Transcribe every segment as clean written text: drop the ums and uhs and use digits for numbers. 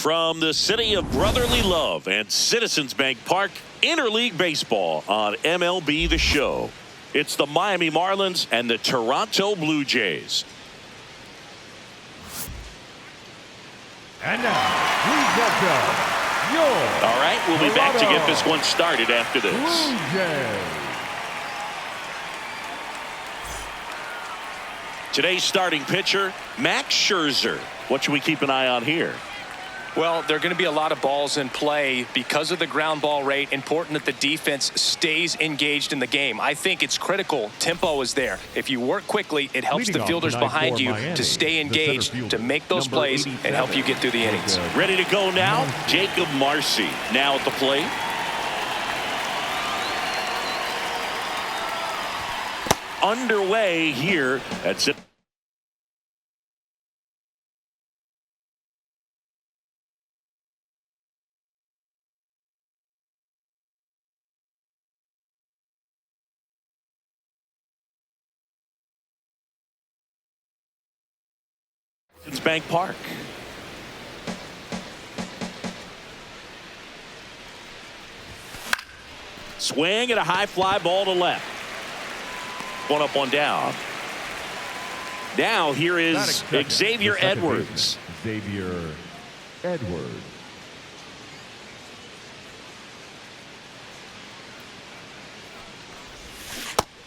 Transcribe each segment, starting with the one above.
From the city of brotherly love and Citizens Bank Park, interleague baseball on MLB The Show. It's the Miami Marlins and the Toronto Blue Jays. And now, please welcome your All right, we'll be back to get this one started after this. Blue Jays. Today's starting pitcher, Max Scherzer. What should we keep an eye on here? Well, there are going to be a lot of balls in play because of the ground ball rate. Important that the defense stays engaged in the game. I think it's critical. Tempo is there. If you work quickly, it helps the fielders behind you to stay engaged, to make those plays, and help you get through the innings. Ready to go now, Jacob Marcy now at the plate. Underway here at Citizens Bank Park. Swing and a high fly ball to left. One up, one down. Now here is Xavier Edwards. Xavier Edwards.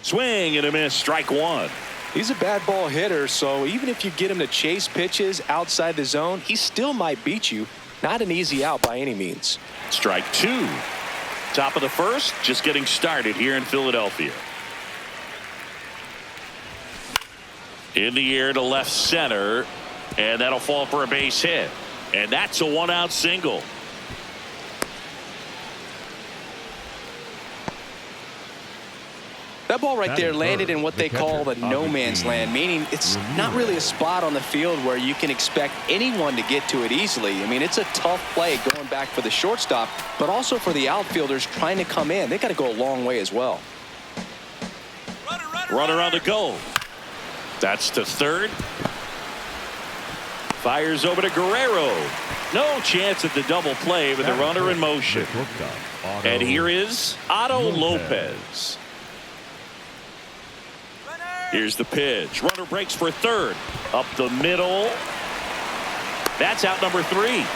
Swing and a miss, strike one. He's a bad ball hitter, so even if you get him to chase pitches outside the zone, he still might beat you. Not an easy out by any means. Strike two. Top of the first, just getting started here in Philadelphia. In the air to left center, and that'll fall for a base hit. And that's a one-out single. That ball right there landed in what they call the no man's land, meaning it's not really a spot on the field where you can expect anyone to get to it easily. I mean, it's a tough play going back for the shortstop, but also for the outfielders trying to come in. They got to go a long way as well. Runner on the go. That's to third. Fires over to Guerrero. No chance at the double play with the runner in motion. And here is Otto Lopez. Here's the pitch. Runner breaks for third. Up the middle. That's out number three.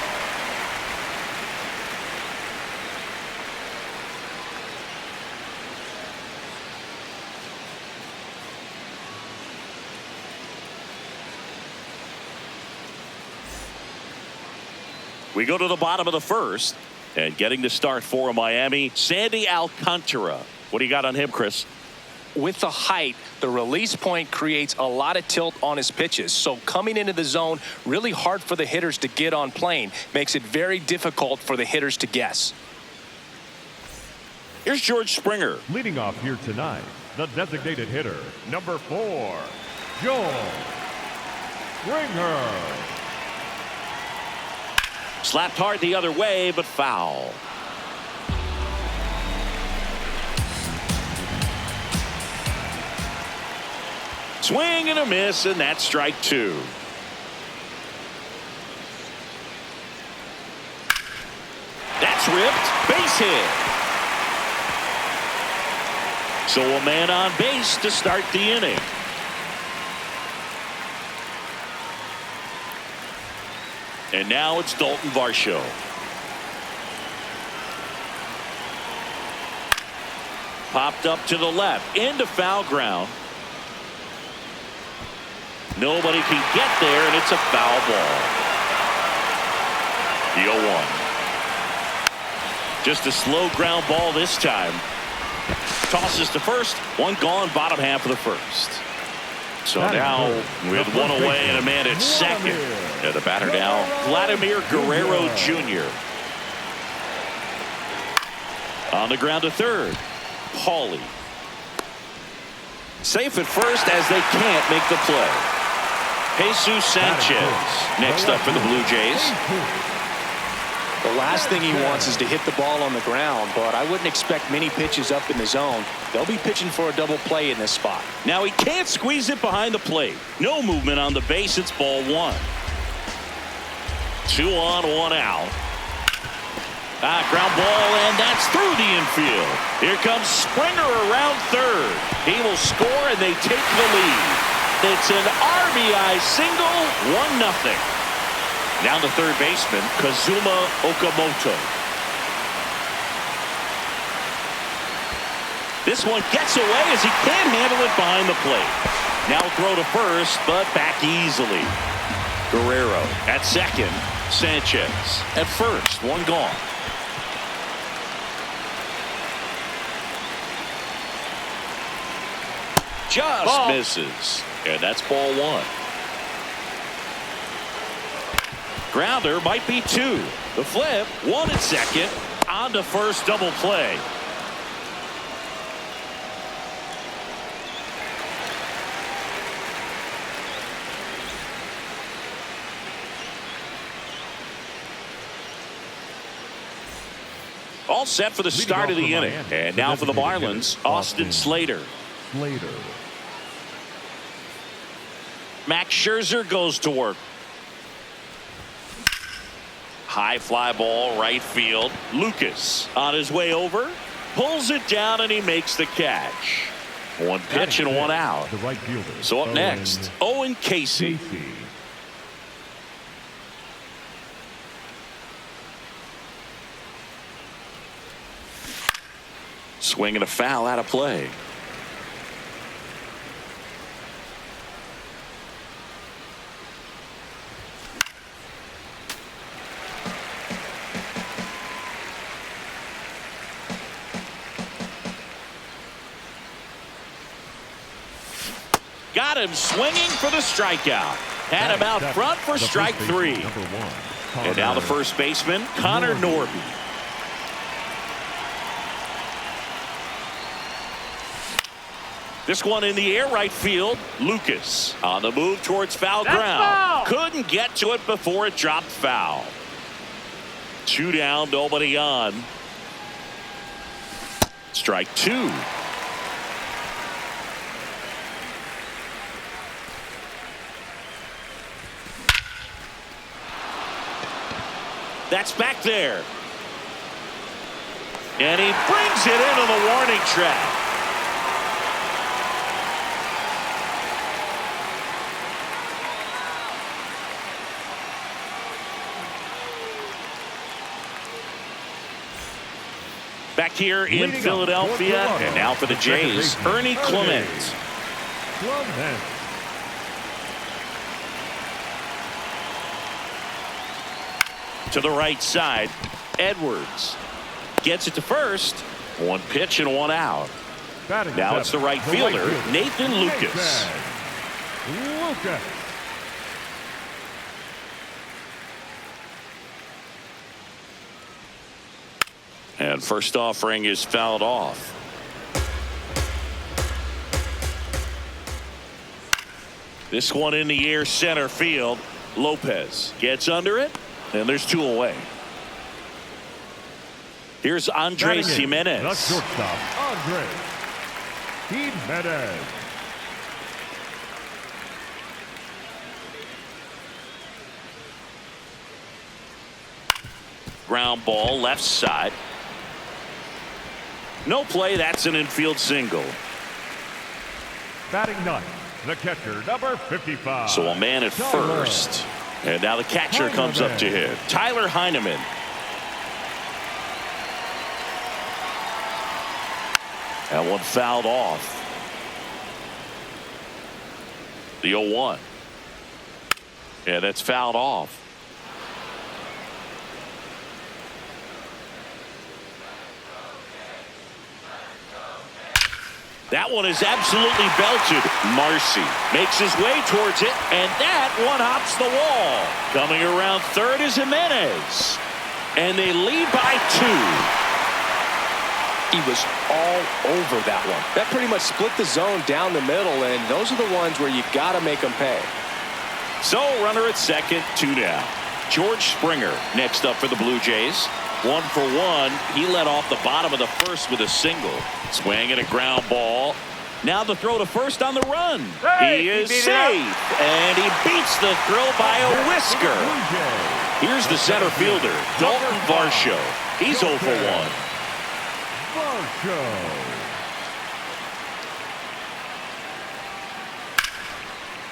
We go to the bottom of the first. And getting the start for Miami, Sandy Alcantara. What do you got on him, Chris? With the height, the release point creates a lot of tilt on his pitches. So coming into the zone, really hard for the hitters to get on plane. Makes it very difficult for the hitters to guess. Here's George Springer. Leading off here tonight, the designated hitter, number 4, George Springer. Slapped hard the other way, but foul. Swing and a miss, and that's strike two. That's ripped. Base hit. So a man on base to start the inning. And now it's Dalton Varsho. Popped up to the left, into foul ground. Nobody can get there, and it's a foul ball. The 0-1. Just a slow ground ball this time. Tosses to first, one gone, bottom half of the first. So now with one away and a man at second. And the batter now, Vladimir Guerrero Jr. On the ground to third, Paulie. Safe at first as they can't make the play. Jesus Sanchez next up for the Blue Jays. The last thing he wants is to hit the ball on the ground, but I wouldn't expect many pitches up in the zone. They'll be pitching for a double play in this spot. Now he can't squeeze it behind the plate. No movement on the base. It's ball one. 2 on, 1 out. Ground ball, and that's through the infield. Here comes Springer around third. He will score, and they take the lead. It's an RBI single, 1-0. Now the third baseman, Kazuma Okamoto. This one gets away as he can't handle it behind the plate. Now throw to first, but back easily. Guerrero at second. Sanchez at first. 1 gone. Just misses. And that's ball 1. Grounder might be 2. The flip, 1 at second. On to first, double play. All set for the start of the inning. And now for the Marlins, Austin Slater. Max Scherzer goes to work. High fly ball, right field. Lucas on his way over. Pulls it down, and he makes the catch. 1 pitch and 1 out. So up next, Owen Casey. Swinging a foul out of play. Got him swinging for the strikeout. Had him out front for strike 3. And now the first baseman, Connor Norby. This one in the air, right field. Lucas on the move towards foul ground. Couldn't get to it before it dropped foul. 2 down, nobody on. Strike 2. That's back there. And he brings it into the warning track. Back here in Philadelphia, and now for the Jays, Ernie Clement. To the right side, Edwards gets it to first. 1 pitch and 1 out. Now it's the right fielder, Nathan Lucas. And first offering is fouled off. This one in the air, center field. Lopez gets under it, and there's 2 away. Here's Andres Jimenez. The shortstop, Andres Jimenez. Ground ball, left side. No play, that's an infield single. Batting ninth, the catcher, number 55. So a man at first. And now the catcher comes up to hit. Tyler Heineman. That one fouled off. The 0-1. Yeah, that's fouled off. That one is absolutely belted. Marcy makes his way towards it, and that one hops the wall. Coming around third is Jimenez. And they lead by 2. He was all over that one. That pretty much split the zone down the middle, and those are the ones where you got to make them pay. So runner at second, 2 down. George Springer next up for the Blue Jays. 1 for 1. He led off the bottom of the first with a single. Swing and a ground ball. Now the throw to first on the run. He is safe. And he beats the throw by a whisker. Here's the center fielder, Dalton Varsho. He's 0 for 1. Varsho.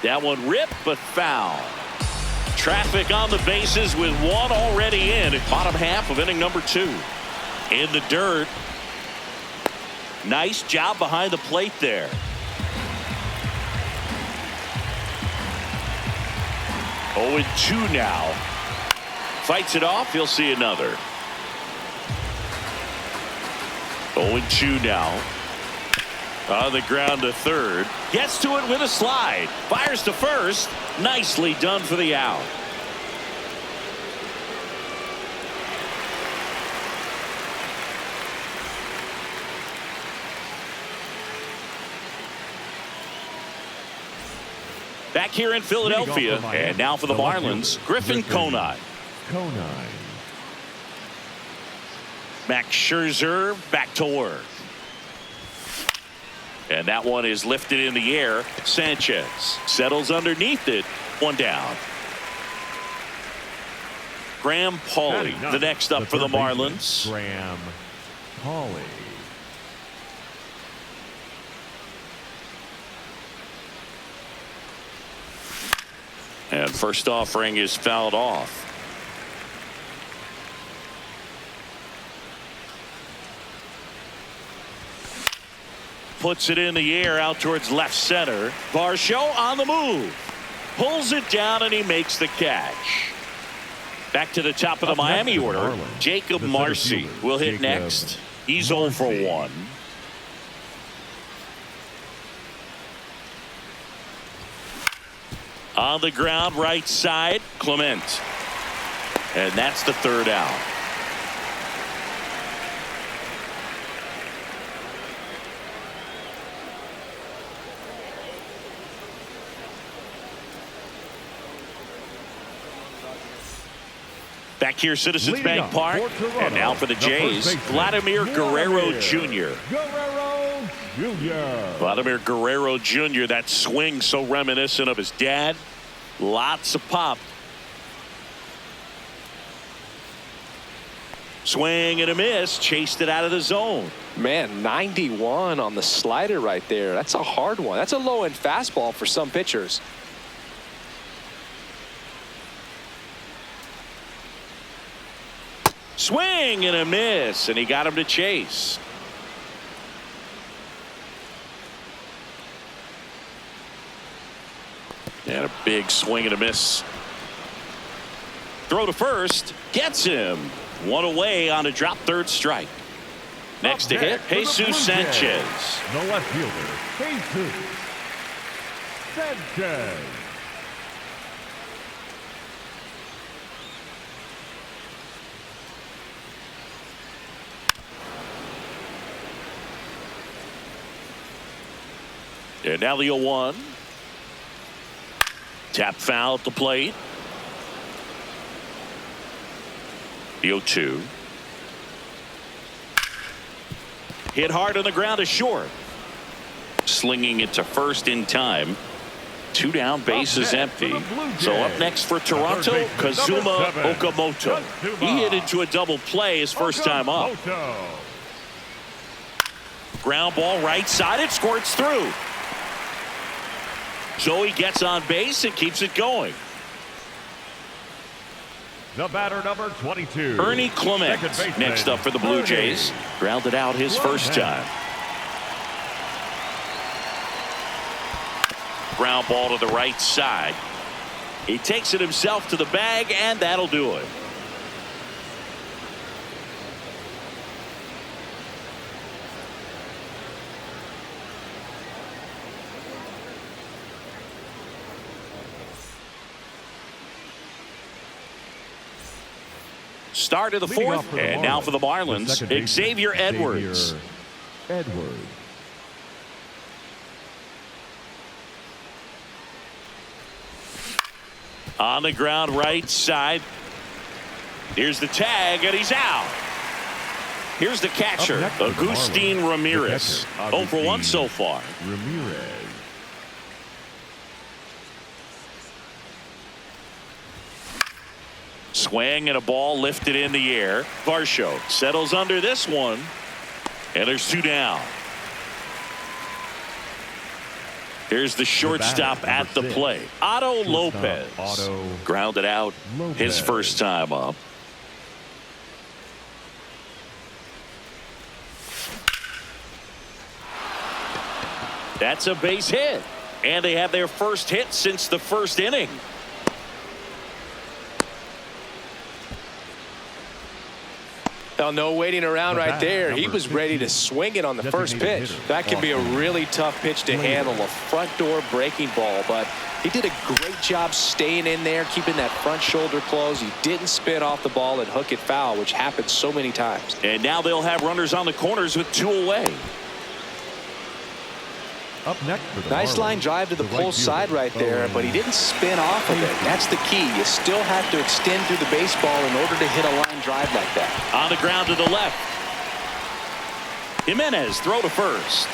That one ripped but foul. Traffic on the bases with one already in. Bottom half of inning number 2. In the dirt. Nice job behind the plate there. 0-2 now. Fights it off. He'll see another. 0-2 now. On the ground to third. Gets to it with a slide. Fires to first. Nicely done for the out. Back here in Philadelphia, and now for the Marlins, Griffin Conine. Max Scherzer back to work. And that one is lifted in the air. Sanchez settles underneath it. One down. Graham Pauley, the next up for the Marlins. Graham Pauley. And first offering is fouled off. Puts it in the air out towards left center. Varsho on the move. Pulls it down and he makes the catch. Back to the top of the Miami order. Jacob Marcy will hit next. He's 0 for 1. On the ground, right side, Clement. And that's the third out. Back here, Citizens Bank Park. And now for the Jays, Vladimir Guerrero Jr. Vladimir Guerrero Jr., that swing so reminiscent of his dad. Lots of pop. Swing and a miss. Chased it out of the zone. Man, 91 on the slider right there. That's a hard one. That's a low-end fastball for some pitchers. Swing and a miss, and he got him to chase. And a big swing and a miss. Throw to first. Gets him. One away on a drop third strike. Next to hit, Jesus Sanchez. The left fielder, Jesus Sanchez. And now the 0-1. Tap foul at the plate. The 0-2. Hit hard on the ground to short. Slinging it to first in time. 2 down, bases empty. So up next for Toronto, Kazuma Okamoto. He hit into a double play his first time up. Ground ball right side. It squirts through. So he gets on base and keeps it going. The batter, number 22. Ernie Clement next up for the Blue Jays. Grounded out his first time. Ground ball to the right side. He takes it himself to the bag, and that'll do it. Start of the fourth, and now for the Marlins, Xavier Edwards. On the ground right side. Here's the tag, and he's out. Here's the catcher, Agustin Ramirez. 0 for 1 so far. Swing and a ball lifted in the air. Varsho settles under this one. And there's 2 down. Here's the shortstop at the plate. Otto Lopez. Grounded out his first time up. That's a base hit. And they have their first hit since the first inning. Well, no waiting around right there. He was ready to swing it on the first pitch. That can be a really tough pitch to handle, a front door breaking ball. But he did a great job staying in there, keeping that front shoulder closed. He didn't spin off the ball and hook it foul, which happens so many times. And now they'll have runners on the corners with 2 away. Up next for the nice Marlins, line drive to the pole side right there, but he didn't spin off of it. That's the key. You still have to extend through the baseball in order to hit a line drive like that. On the ground to the left. Jimenez throw to first.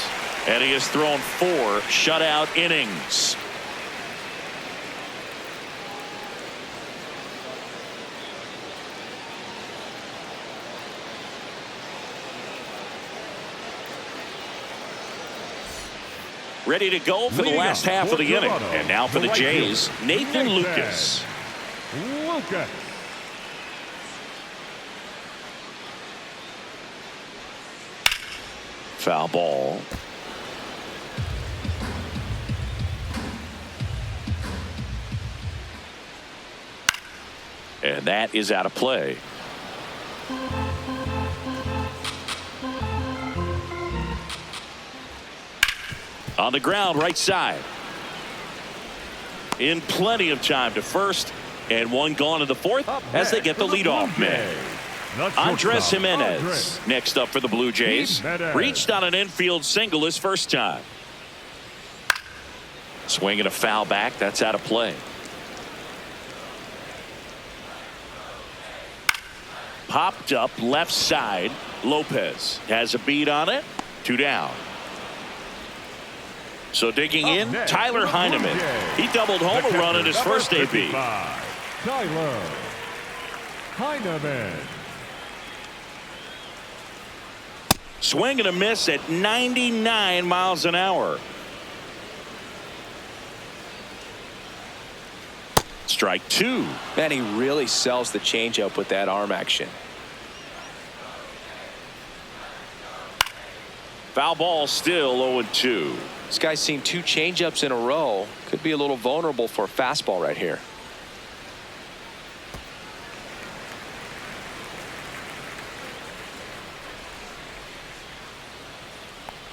And he has thrown 4 shutout innings. Ready to go for the last half of the inning. And now for the Jays, Nathan Lucas. Foul ball. And that is out of play. On the ground, right side. In plenty of time to first, and 1 gone in the 4th as they get the leadoff man. Andres Jimenez next up for the Blue Jays. Reached on an infield single his first time. Swinging a foul back. That's out of play. Popped up left side. Lopez has a beat on it. 2 down. So digging in, Tyler Heineman. He doubled home a run in his first AB. Tyler Heineman. Swing and a miss at 99 miles an hour. Strike 2. Man, he really sells the changeup with that arm action. Foul ball, still 0-2. This guy's seen 2 changeups in a row. Could be a little vulnerable for a fastball right here.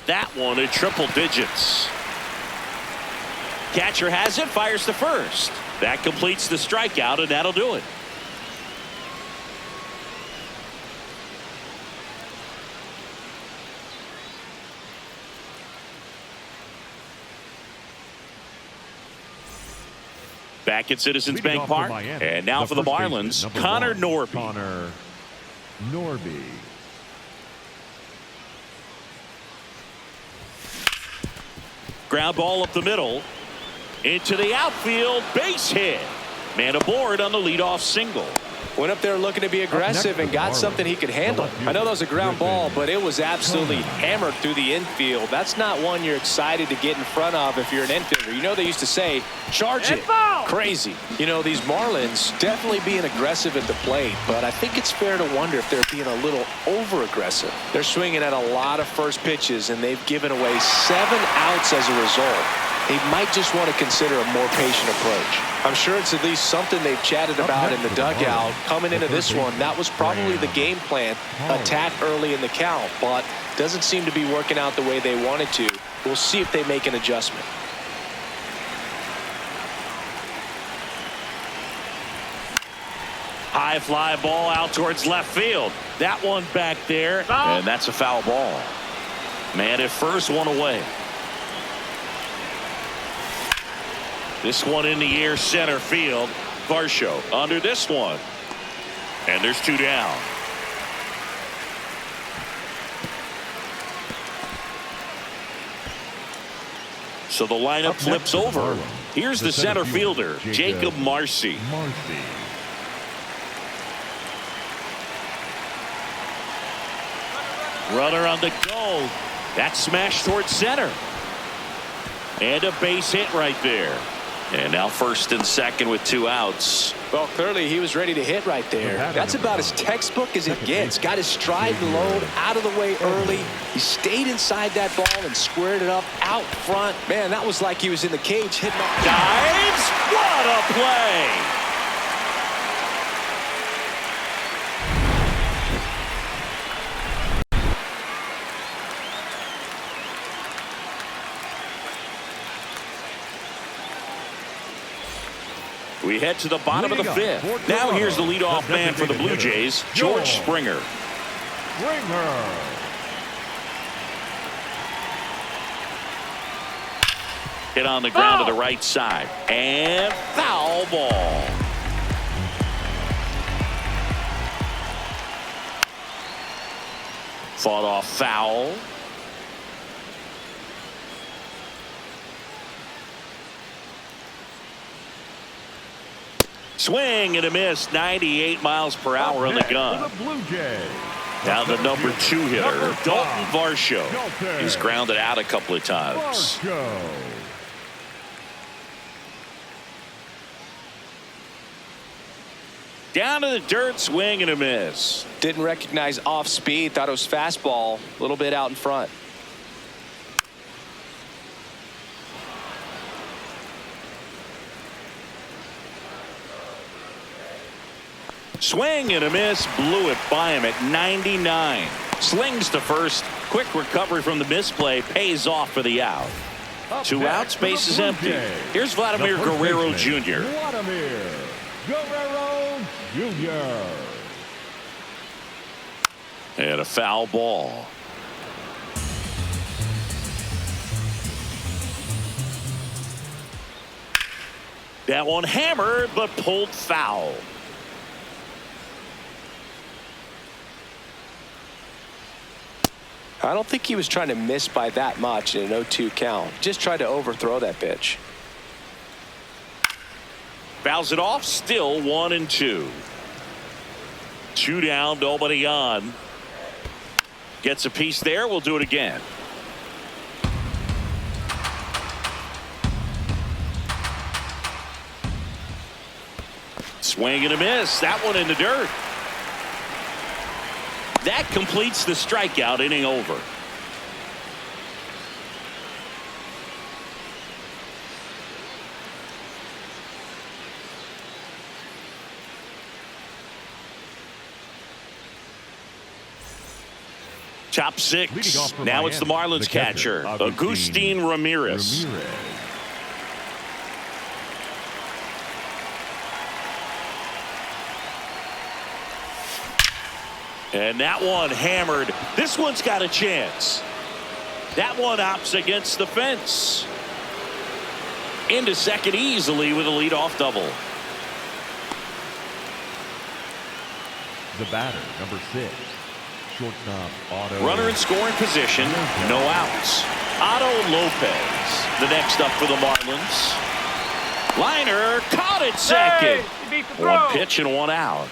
That one in triple digits. Catcher has it, fires to first. That completes the strikeout, and that'll do it. Back at Citizens Bank Park, and now for the Marlins, Connor Norby. Ground ball up the middle. Into the outfield, base hit. Man aboard on the leadoff single. Went up there looking to be aggressive and got something he could handle. I know that was a ground ball, but it was absolutely hammered through the infield. That's not one you're excited to get in front of if you're an infielder. You know they used to say, charge it. Crazy. You know, these Marlins definitely being aggressive at the plate, but I think it's fair to wonder if they're being a little over-aggressive. They're swinging at a lot of first pitches, and they've given away 7 outs as a result. They might just want to consider a more patient approach. I'm sure it's at least something they've chatted about in the dugout. Coming into this one, that was probably the game plan. Attack early in the count, but doesn't seem to be working out the way they wanted to. We'll see if they make an adjustment. High fly ball out towards left field. That one back there, and that's a foul ball. Man at first, 1 away. This one in the air, center field. Varsho under this one. And there's 2 down. So the lineup flips over. Here's the center fielder, Jacob Marcy. Runner on the go. That smash towards center. And a base hit right there. And now first and second with 2 outs. Well, clearly he was ready to hit right there. That's about as textbook as it gets. Got his stride and load out of the way early. He stayed inside that ball and squared it up out front. Man, that was like he was in the cage hitting up. Dives. What a play. We head to the bottom of the 5th. Now here's the leadoff man for the Blue Jays, George Springer. Hit on the ground to the right side. And foul ball. Fought off foul. Swing and a miss, 98 miles per hour on the gun. Now the number 2 hitter, Dalton Varsho. He's grounded out a couple of times. Down to the dirt, swing and a miss. Didn't recognize off speed, thought it was fastball, a little bit out in front. Swing and a miss, blew it by him at 99. Slings to first. Quick recovery from the misplay, pays off for the out. 2 outs, base is empty. Here's Vladimir Guerrero Jr. Vladimir Guerrero Jr. And a foul ball. That one hammered, but pulled foul. I don't think he was trying to miss by that much in an 0-2 count. Just tried to overthrow that pitch. Fouls it off, still 1-2. 2 down, nobody on. Gets a piece there, we'll do it again. Swing and a miss, that one in the dirt. That completes the strikeout, inning over. Top 6. Now it's the Marlins catcher, Agustin Ramirez. And that one hammered. This one's got a chance. That one opts against the fence. Into second easily with a leadoff double. The batter, number 6. Shortstop, Otto. Runner in scoring position. No outs. Otto Lopez. The next up for the Marlins. Liner caught at second. Hey, 1 pitch and 1 out.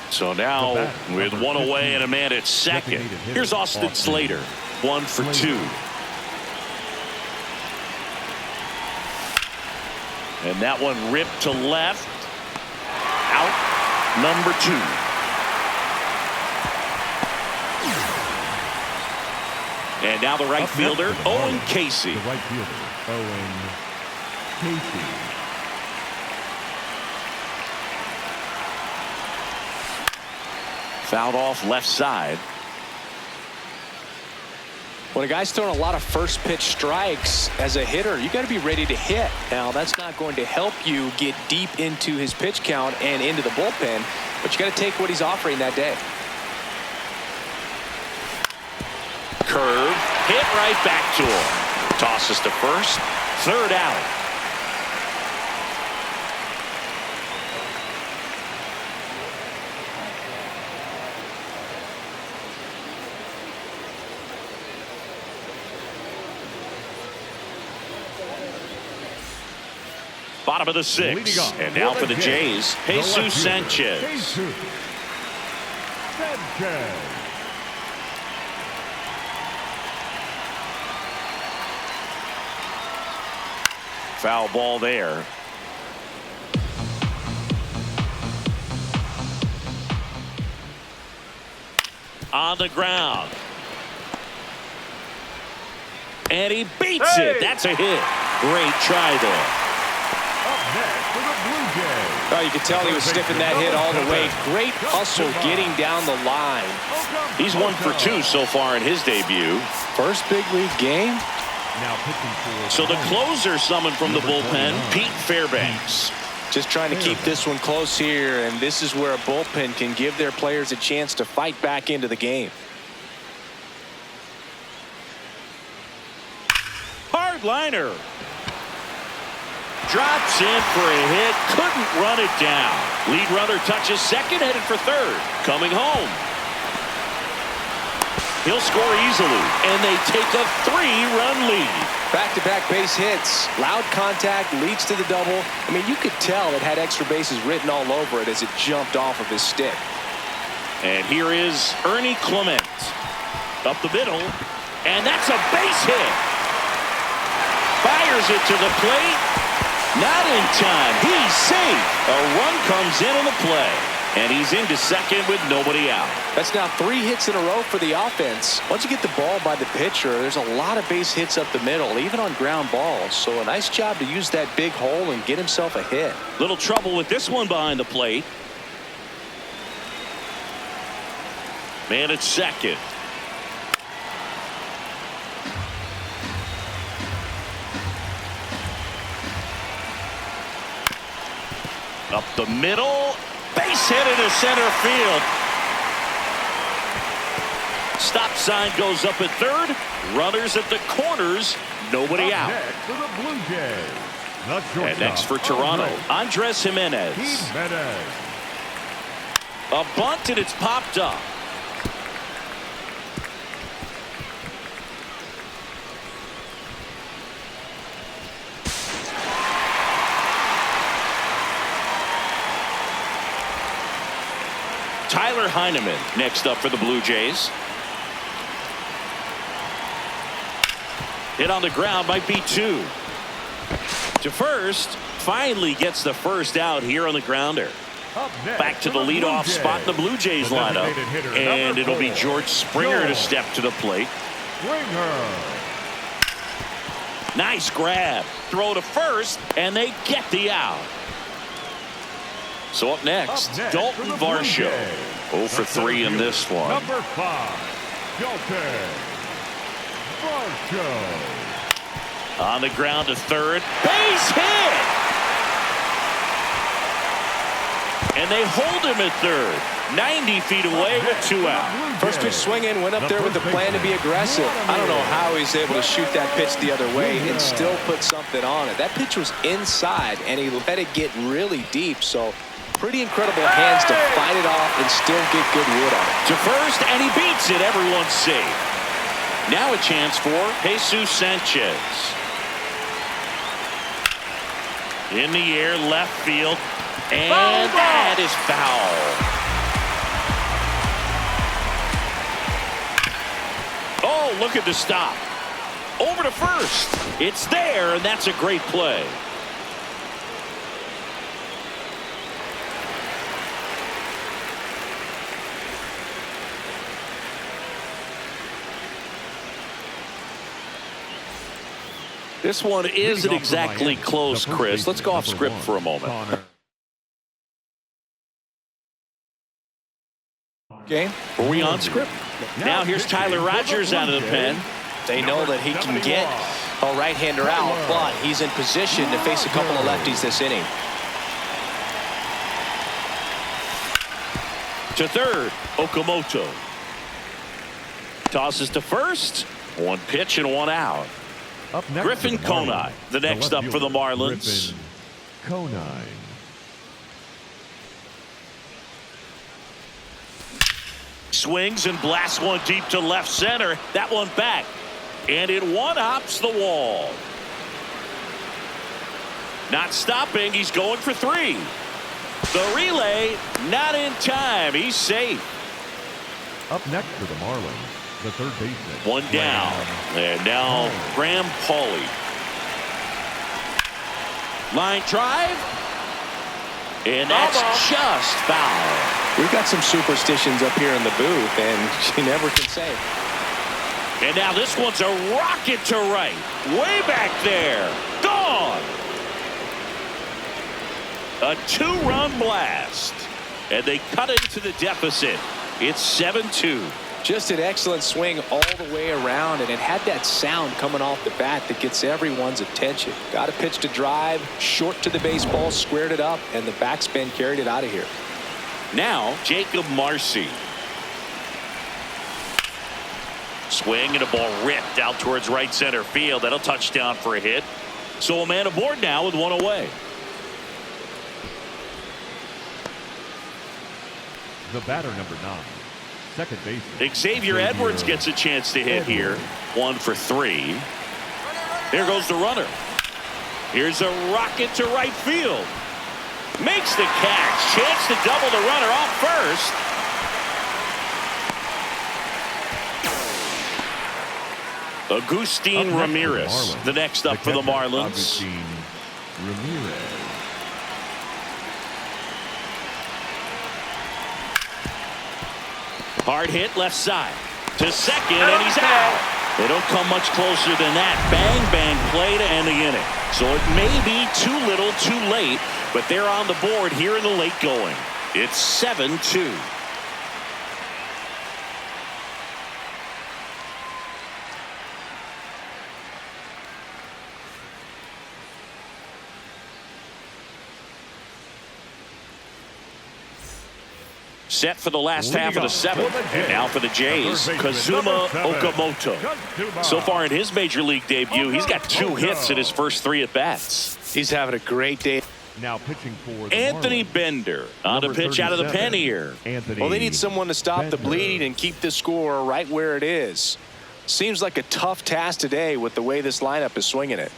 So now with 1 away and a man at second. Here's Austin Slater. 1 for 2. And that one ripped to left. Out number 2. And now the right fielder, Owen Casey. The right fielder, Owen Casey. Fouled off left side. When a guy's throwing a lot of first pitch strikes as a hitter, you got to be ready to hit. Now, that's not going to help you get deep into his pitch count and into the bullpen, but you got to take what he's offering that day. Curve, hit right back to him. Tosses to first, 3rd out. Bottom of the 6th, and now for the Jays, Jesus Sanchez. Foul ball there. On the ground. And he beats it. That's a hit. Great try there. Up next for the Blue Jays. Oh, you could tell he was sniffing that hit all the way. Great hustle getting down the line. He's 1 for 2 so far in his debut. First big league game. Now pitching for So the closer summoned from the bullpen, Pete Fairbanks. Just trying to keep this one close here, and this is where a bullpen can give their players a chance to fight back into the game. Hard liner. Drops in for a hit. Couldn't run it down. Lead runner touches second, headed for third. Coming home. He'll score easily, and they take a 3-run lead. Back-to-back base hits. Loud contact leads to the double. I mean, you could tell it had extra bases written all over it as it jumped off of his stick. And here is Ernie Clement. Up the middle, and that's a base hit. Fires it to the plate. Not in time. He's safe. A run comes in on the play. And he's into second with nobody out. That's now 3 hits in a row for the offense. Once you get the ball by the pitcher, there's a lot of base hits up the middle, even on ground balls. So a nice job to use that big hole and get himself a hit. Little trouble with this one behind the plate. Man at second. Up the middle. Base hit into center field. Stop sign goes up at third. Runners at the corners. Nobody out. Next for the Blue Jays. The shortstop, And next for Toronto, Andres Jimenez. Jimenez. A bunt, and it's popped up. Tyler Heineman next up for the Blue Jays. Hit on the ground, might be 2. To first, finally gets the first out here on the grounder. Back to the leadoff spot in the Blue Jays lineup. And it'll be George Springer to step to the plate. Nice grab. Throw to first, and they get the out. So up next, Dalton Varsho. 0 for 3 in this one. Number 5, Dalton Varsho. On the ground to third. Base hit! And they hold him at third. 90 feet away with 2 out. First pitch swing in, went up there with the plan to be aggressive. I don't know how he's able to shoot that pitch the other way and still put something on it. That pitch was inside, and he let it get really deep. So pretty incredible hands to fight it off and still get good wood on it. To first, and he beats it. Everyone's safe. Now a chance for Jesus Sanchez. In the air, left field. And that is foul. Oh, look at the stop. Over to first. It's there, and that's a great play. This one isn't exactly close, Chris. Let's go off script for a moment. Game. Were we on script? Now here's Tyler Rogers out of the pen. They know that he can get a right-hander out, but he's in position to face a couple of lefties this inning. To third, Okamoto. Tosses to first. 1 pitch and 1 out. Griffin Conine, the next up for the Marlins. Conine. Swings and blasts one deep to left center. That one back. And it one-hops the wall. Not stopping. He's going for 3. The relay, not in time. He's safe. Up next for the Marlins, the third baseman. 1 down. And now Graham Pauley. Line drive. And that's just foul. We've got some superstitions up here in the booth, and you never can say. And now this one's a rocket to right. Way back there. Gone. A 2-run blast. And they cut into the deficit. It's 7-2. Just an excellent swing all the way around, and it had that sound coming off the bat that gets everyone's attention. Got a pitch to drive, short to the baseball, squared it up, and the backspin carried it out of here. Now, Jacob Marcy. Swing and a ball ripped out towards right center field. That'll touchdown for a hit. So a man aboard now with one away. The batter, number 9, second baseman Xavier Edwards gets a chance to hit here. 1 for 3. Here goes the runner. Here's a rocket to right field. Makes the catch. Chance to double the runner off first. Agustin Ramirez, the next up for the Marlins. Agustin Ramirez. Hard hit left side to second, and he's out. They don't come much closer than that. Bang, bang play to end the inning. So it may be too little, too late, but they're on the board here in the late going. It's 7-2. Set for the last half of the 7th. And now for the Jays, Kazuma Okamoto. So far in his major league debut, he's got 2 hits in his first 3 at-bats. He's having a great day. Now pitching for the Anthony Marlins, Bender on a pitch out of the pen here. Anthony Well, they need someone to stop the Bender. bleeding and keep the score right where it is. Seems like a tough task today with the way this lineup is swinging it.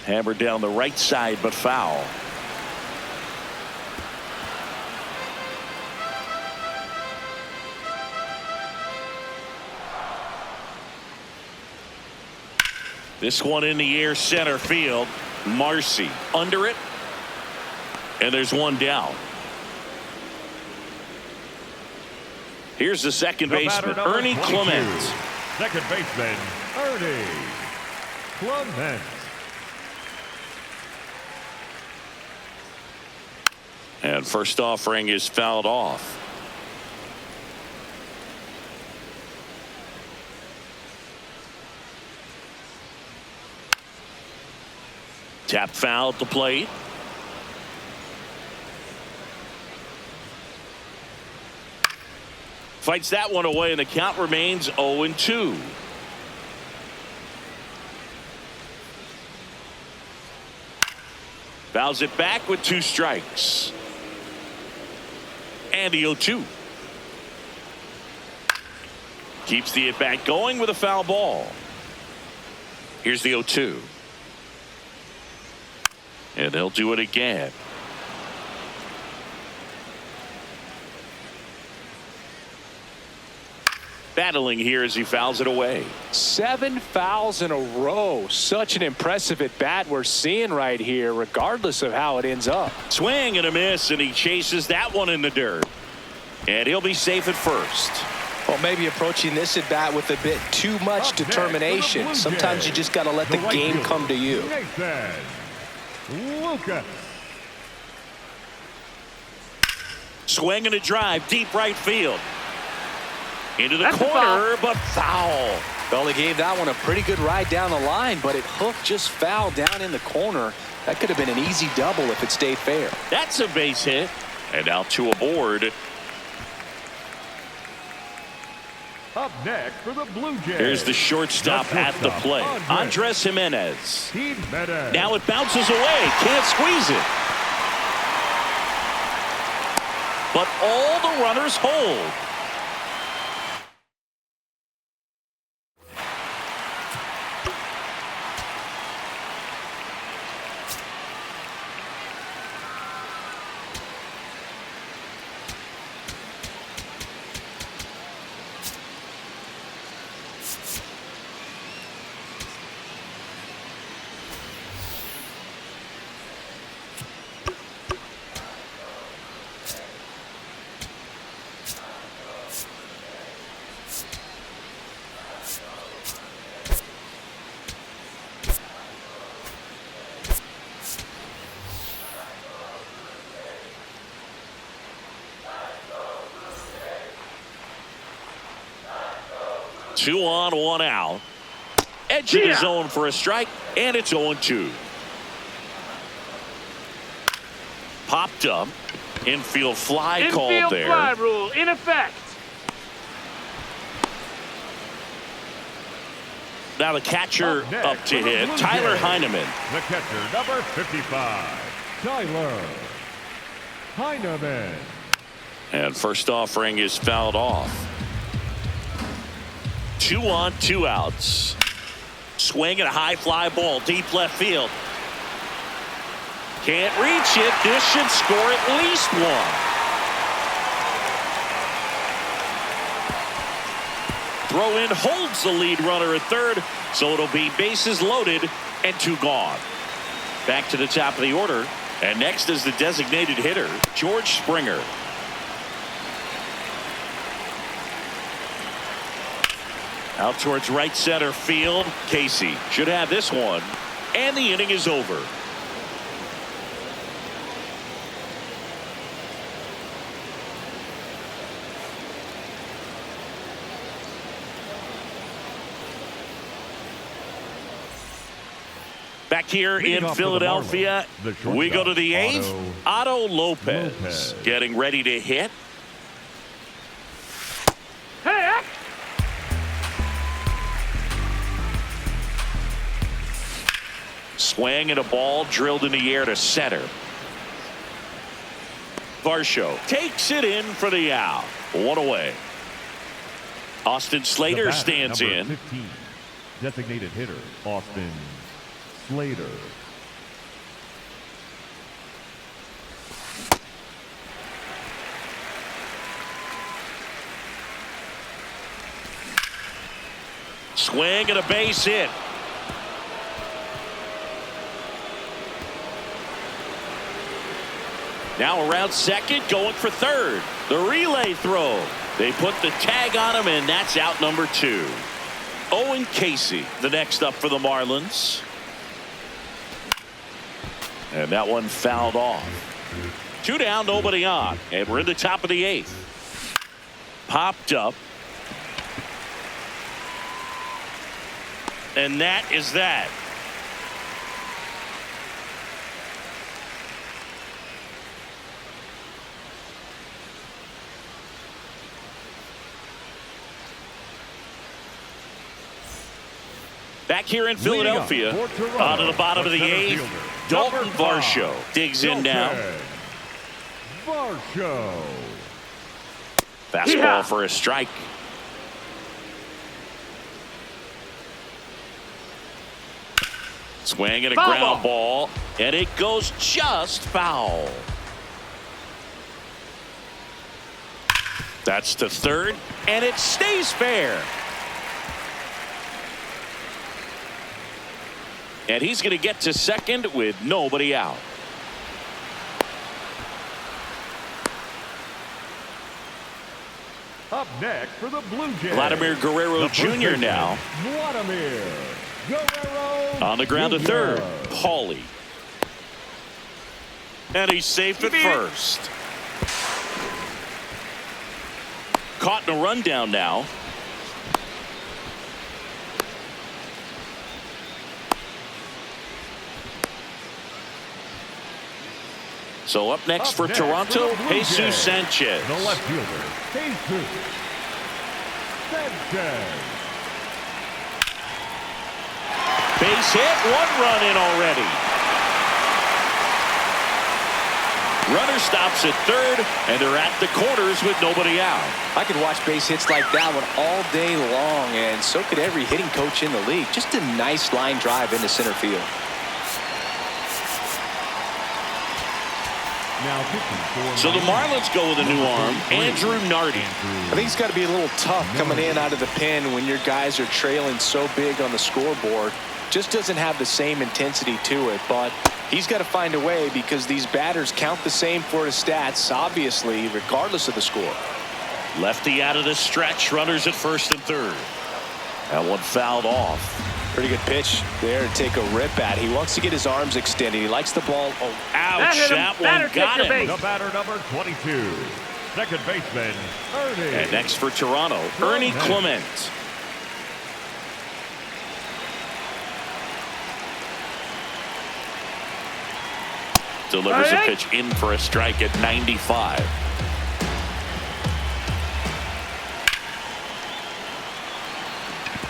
Hammered down the right side, but foul. This one in the air, center field. Marcy under it. And there's one down. Here's the second baseman, Ernie Clement. Second baseman, Ernie Clement. And first offering is fouled off. Tap foul at the plate. Fights that one away, and the count remains 0-2. Fouls it back with 2 strikes. And the 0-2. Keeps the at-bat going with a foul ball. Here's the 0-2. And they'll do it again. Battling here as he fouls it away. 7 fouls in a row. Such an impressive at bat we're seeing right here, regardless of how it ends up. Swing and a miss, and he chases that one in the dirt. And he'll be safe at first. Well, maybe approaching this at bat with a bit too much determination. Sometimes you just got to let the game come to you. Lucas. Swing and a drive, deep right field. Into the corner, but foul. Well, he gave that one a pretty good ride down the line, but it hooked just foul down in the corner. That could have been an easy double if it stayed fair. That's a base hit. And now 2 aboard. Up next for the Blue Jays. Here's the shortstop at the plate. Andres Jimenez. Now it bounces away. Can't squeeze it. But all the runners hold. 2 on, 1 out. Edge of the zone for a strike, and it's 0-2. Popped up. Infield fly called there. Infield fly rule in effect. Now the catcher up to hit, Tyler Heineman. The catcher, number 55, Tyler Heineman. And first offering is fouled off. 2 on, 2 outs. Swing and a high fly ball, deep left field. Can't reach it. This should score at least 1. Throw in holds the lead runner at third, so it'll be bases loaded and 2 gone. Back to the top of the order, and next is the designated hitter, George Springer. Out towards right center field. Casey should have this one, and the inning is over. Back here in Philadelphia, we go to the 8th. Otto Lopez getting ready to hit. Swing and a ball drilled in the air to center. Varsho takes it in for the out. 1 away. Austin Slater stands in. 15, designated hitter, Austin Slater. Swing and a base hit. Now around second, going for third. The relay throw. They put the tag on him, and that's out number 2. Owen Casey, the next up for the Marlins. And that one fouled off. 2 down, nobody on. And we're in the top of the 8th. Popped up. And that is that. Back here in Philadelphia, on to the bottom of the 8th, Dalton Varsho digs in now. Varsho. Fastball for a strike. Swing and a ground ball, and it goes just foul. That's to third, and it stays fair. And he's going to get to second with nobody out. Up next for the Blue Jays, Vladimir Guerrero Jr. now. Vladimir Guerrero On the ground to third, Paulie. And he's safe at first. Caught in a rundown now. So up next for Toronto, Jesus Sanchez. The left fielder, Jesus Sanchez. Base hit, 1 run in already. Runner stops at third, and they're at the corners with nobody out. I could watch base hits like that one all day long, and so could every hitting coach in the league. Just a nice line drive into center field. So the Marlins go with a new arm, Andrew Nardi. I think it's got to be a little tough coming in out of the pen when your guys are trailing so big on the scoreboard. Just doesn't have the same intensity to it, but he's got to find a way because these batters count the same for his stats, obviously, regardless of the score. Lefty out of the stretch, runners at first and third. That one fouled off. Pretty good pitch there to take a rip at. He wants to get his arms extended. He likes the ball. Oh, ouch, that one got him. The batter number 22, second baseman, Ernie. And next for Toronto, Ernie Clement. Delivers a pitch in for a strike at 95.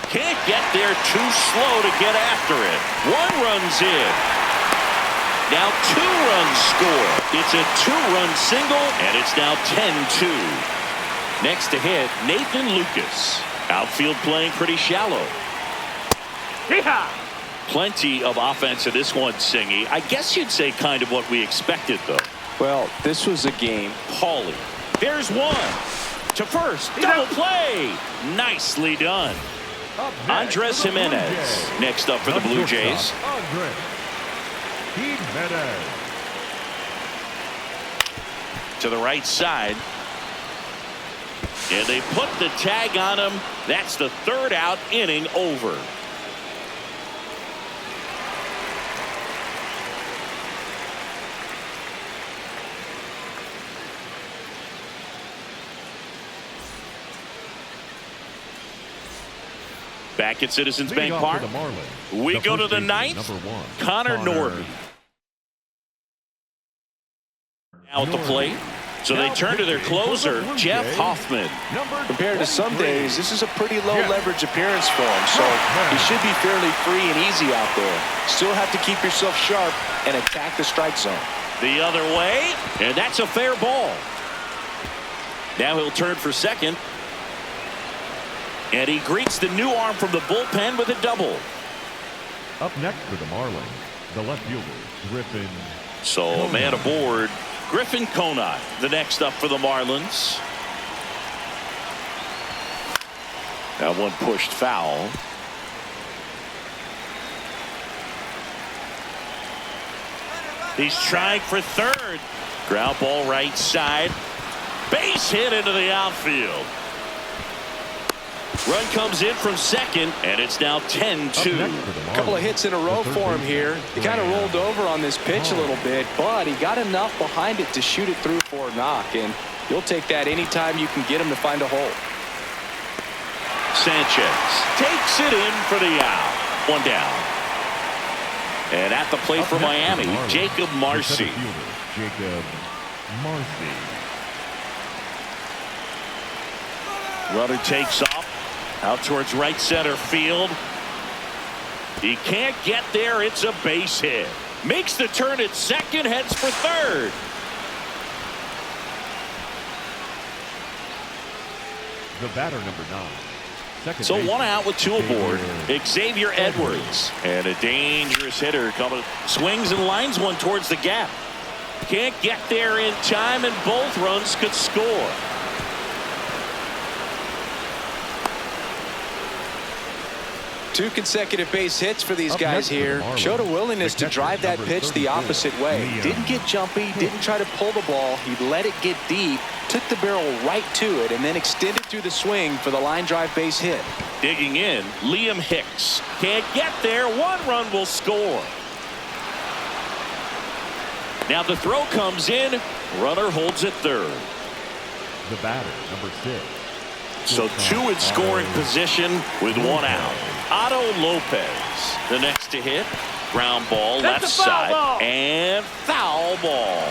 Can't get there, too slow to get after it. 1 run's in. Now 2 runs score. It's a 2-run single, and it's now 10-2. Next to hit, Nathan Lucas. Outfield playing pretty shallow. Plenty of offense in this one, Singy. I guess you'd say kind of what we expected, though. Well, this was a game. Paulie. There's one. To first. Double play. Nicely done. Andres Jimenez next up for the Blue Jays. To the right side. And they put the tag on him. That's the 3rd out, inning over. Back at Citizens Bank Park, we go to the 9th. Connor Norby out the plate. So they turn to their closer, Jeff Hoffman. Compared to some days, this is a pretty low leverage appearance for him, so he should be fairly free and easy out there. Still have to keep yourself sharp and attack the strike zone. The other way, and that's a fair ball. Now he'll turn for second. And he greets the new arm from the bullpen with a double. Up next for the Marlins, the left fielder, Griffin. So man aboard. Griffin Conine, the next up for the Marlins. That one pushed foul. He's trying for third. Ground ball right side. Base hit into the outfield. Run comes in from second, and it's now 10-2. A couple of hits in a row for him here. He kind of rolled over on this pitch a little bit, but he got enough behind it to shoot it through for a knock, and you'll take that anytime you can get him to find a hole. Sanchez takes it in for the out. 1 down. And at the plate for Miami, Jacob Marcy. Runner takes off. Out towards right center field. He can't get there. It's a base hit. Makes the turn at second. Heads for third. The batter, number 9. So 1 out with 2 aboard. Xavier Edwards. And a dangerous hitter coming. Swings and lines one towards the gap. Can't get there in time, and both runs could score. Two consecutive base hits for these guys here. Showed a willingness to drive that pitch the opposite way. Didn't get jumpy, didn't try to pull the ball. He let it get deep, took the barrel right to it, and then extended through the swing for the line drive base hit. Digging in, Liam Hicks. Can't get there. 1 run will score. Now the throw comes in. Runner holds at third. The batter, number 6. So 2 in scoring position with 1 out. Otto Lopez, the next to hit. Ground ball, left side, and foul ball.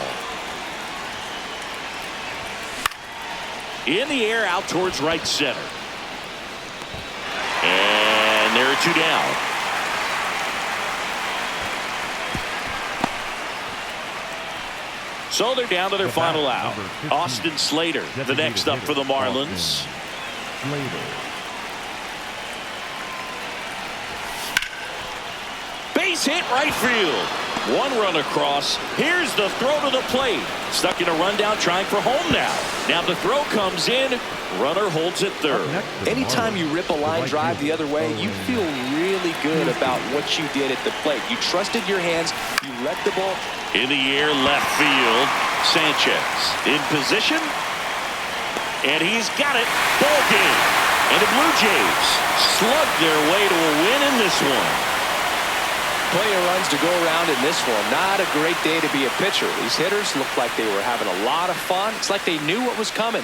In the air, out towards right center. And there are 2 down. So they're down to their final out. Austin Slater, the next up for the Marlins. Base hit right field. 1 run across. Here's the throw to the plate. Stuck in a rundown, trying for home now. Now the throw comes in. Runner holds at third. Anytime you rip a line drive the other way, you feel really good about what you did at the plate. You trusted your hands. You let the ball. In the air, left field. Sanchez in position. And he's got it. Ball game. And the Blue Jays slug their way to a win in this one. Plenty of runs to go around in this one. Not a great day to be a pitcher. These hitters looked like they were having a lot of fun. It's like they knew what was coming.